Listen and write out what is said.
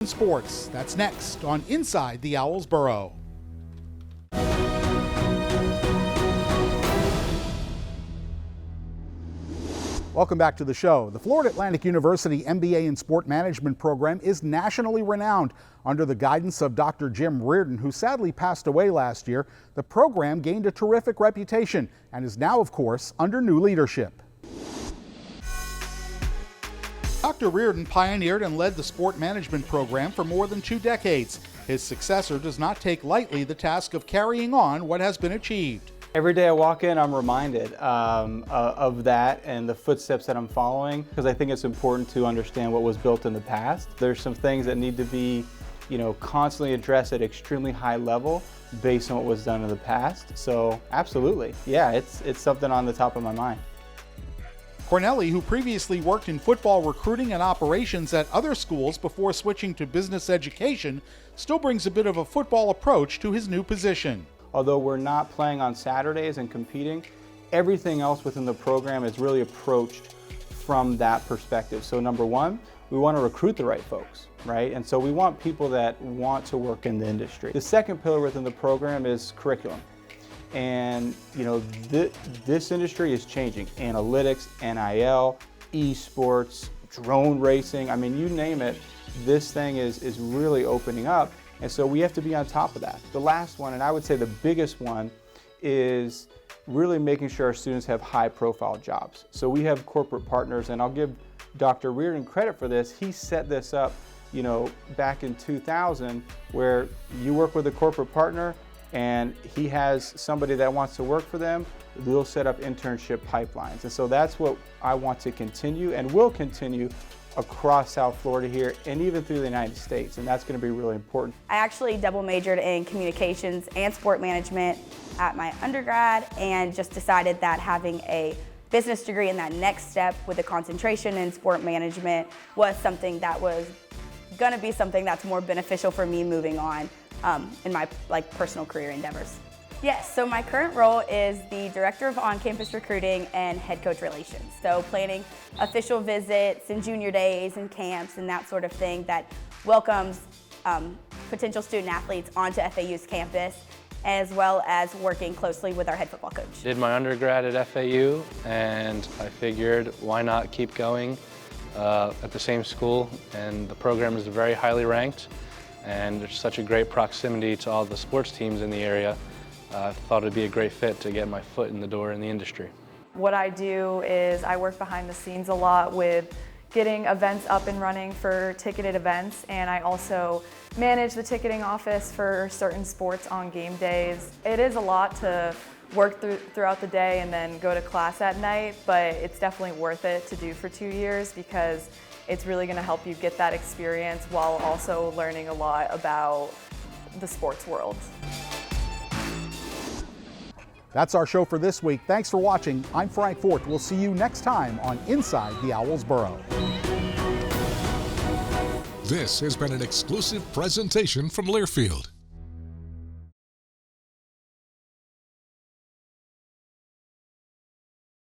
Sports. That's next on Inside the Owls Burrow. Welcome back to the show. The Florida Atlantic University MBA in Sport Management program is nationally renowned. Under the guidance of Dr. Jim Reardon, who sadly passed away last year, the program gained a terrific reputation and is now, of course, under new leadership. Dr. Reardon pioneered and led the sport management program for more than 2 decades. His successor does not take lightly the task of carrying on what has been achieved. Every day I walk in, I'm reminded of that and the footsteps that I'm following, because I think it's important to understand what was built in the past. There's some things that need to be, constantly addressed at extremely high level based on what was done in the past. So absolutely, yeah, it's something on the top of my mind. Cornely, who previously worked in football recruiting and operations at other schools before switching to business education, still brings a bit of a football approach to his new position. Although we're not playing on Saturdays and competing, everything else within the program is really approached from that perspective. So number one, we want to recruit the right folks, right? And so we want people that want to work in the industry. The second pillar within the program is curriculum. And this industry is changing. Analytics, NIL, esports, drone racing, I mean, you name it, this thing is really opening up. And so we have to be on top of that. The last one, and I would say the biggest one, is really making sure our students have high profile jobs. So we have corporate partners, and I'll give Dr. Reardon credit for this. He set this up, back in 2000, where you work with a corporate partner and he has somebody that wants to work for them, they'll set up internship pipelines. And so that's what I want to continue and will continue across South Florida here and even through the United States, and that's going to be really important. I actually double majored in communications and sport management at my undergrad, and just decided that having a business degree in that next step with a concentration in sport management was something that was going to be something that's more beneficial for me moving on in my personal career endeavors. Yes, so my current role is the Director of On-Campus Recruiting and Head Coach Relations. So planning official visits and junior days and camps and that sort of thing that welcomes potential student athletes onto FAU's campus, as well as working closely with our head football coach. Did my undergrad at FAU, and I figured why not keep going at the same school, and the program is very highly ranked, and there's such a great proximity to all the sports teams in the area. I thought it'd be a great fit to get my foot in the door in the industry. What I do is I work behind the scenes a lot with getting events up and running for ticketed events, and I also manage the ticketing office for certain sports on game days. It is a lot to work throughout the day and then go to class at night, but it's definitely worth it to do for 2 years because it's really going to help you get that experience while also learning a lot about the sports world. That's our show for this week. Thanks for watching. I'm Frank Fort. We'll see you next time on Inside the Owls Burrow. This has been an exclusive presentation from Learfield.